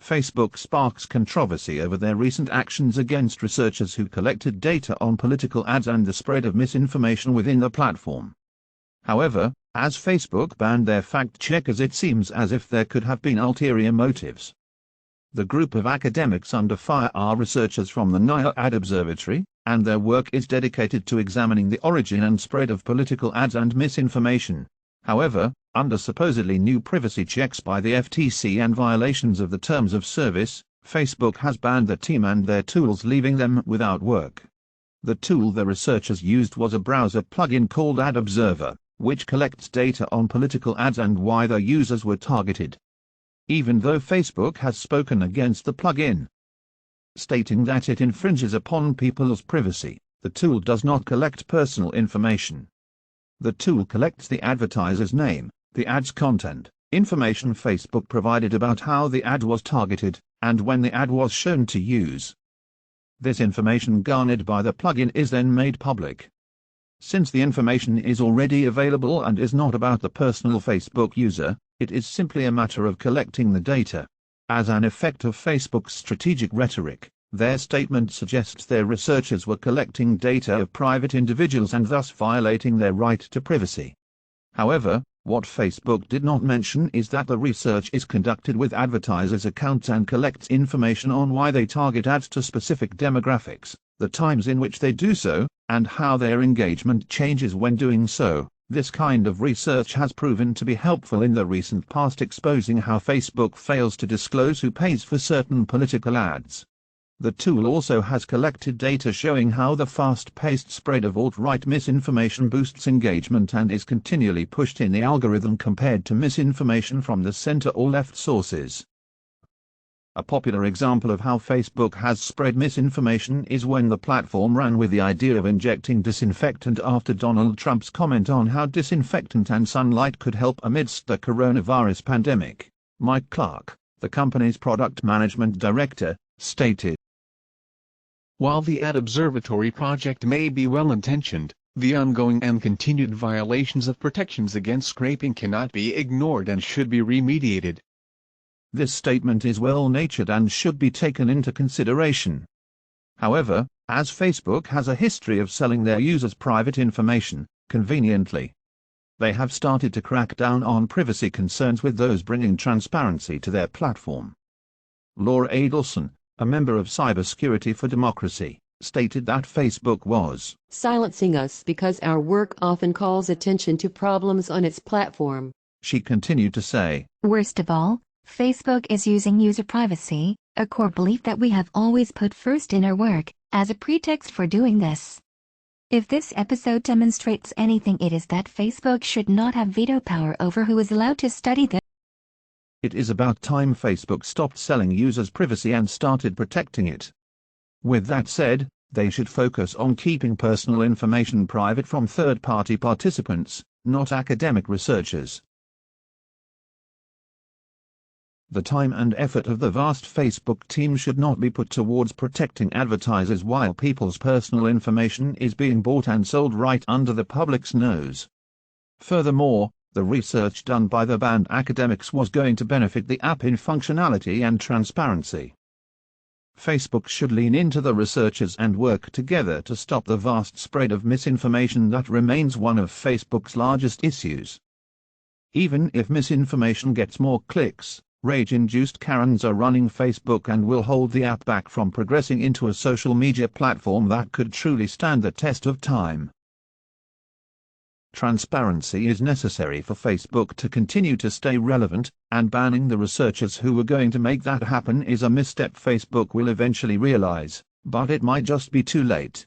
Facebook sparks controversy over their recent actions against researchers who collected data on political ads and the spread of misinformation within the platform. However, as Facebook banned their fact-checkers, it seems as if there could have been ulterior motives. The group of academics under fire are researchers from the NIA Ad Observatory, and their work is dedicated to examining the origin and spread of political ads and misinformation. However, under supposedly new privacy checks by the FTC and violations of the terms of service, Facebook has banned the team and their tools, leaving them without work. The tool the researchers used was a browser plugin called Ad Observer, which collects data on political ads and why their users were targeted. Even though Facebook has spoken against the plugin, stating that it infringes upon people's privacy, the tool does not collect personal information. The tool collects the advertiser's name, the ad's content, information Facebook provided about how the ad was targeted, and when the ad was shown to use. This information garnered by the plugin is then made public. Since the information is already available and is not about the personal Facebook user, it is simply a matter of collecting the data. As an effect of Facebook's strategic rhetoric, their statement suggests their researchers were collecting data of private individuals and thus violating their right to privacy. However, what Facebook did not mention is that the research is conducted with advertisers' accounts and collects information on why they target ads to specific demographics, the times in which they do so, and how their engagement changes when doing so. This kind of research has proven to be helpful in the recent past, exposing how Facebook fails to disclose who pays for certain political ads. The tool also has collected data showing how the fast-paced spread of alt-right misinformation boosts engagement and is continually pushed in the algorithm compared to misinformation from the center or left sources. A popular example of how Facebook has spread misinformation is when the platform ran with the idea of injecting disinfectant after Donald Trump's comment on how disinfectant and sunlight could help amidst the coronavirus pandemic. Mike Clark, the company's product management director, stated, "While the Ad Observatory project may be well-intentioned, the ongoing and continued violations of protections against scraping cannot be ignored and should be remediated." This statement is well-natured and should be taken into consideration. However, as Facebook has a history of selling their users' private information, conveniently, they have started to crack down on privacy concerns with those bringing transparency to their platform. Laura Adelson, a member of Cybersecurity for Democracy, stated that Facebook was silencing us because our work often calls attention to problems on its platform. She continued to say, "Worst of all, Facebook is using user privacy, a core belief that we have always put first in our work, as a pretext for doing this. If this episode demonstrates anything, it is that Facebook should not have veto power over who is allowed to study this." It is about time Facebook stopped selling users' privacy and started protecting it. With that said, they should focus on keeping personal information private from third-party participants, not academic researchers. The time and effort of the vast Facebook team should not be put towards protecting advertisers while people's personal information is being bought and sold right under the public's nose. Furthermore, the research done by the banned academics was going to benefit the app in functionality and transparency. Facebook should lean into the researchers and work together to stop the vast spread of misinformation that remains one of Facebook's largest issues. Even if misinformation gets more clicks, rage-induced Karens are running Facebook and will hold the app back from progressing into a social media platform that could truly stand the test of time. Transparency is necessary for Facebook to continue to stay relevant, and banning the researchers who were going to make that happen is a misstep Facebook will eventually realize, but it might just be too late.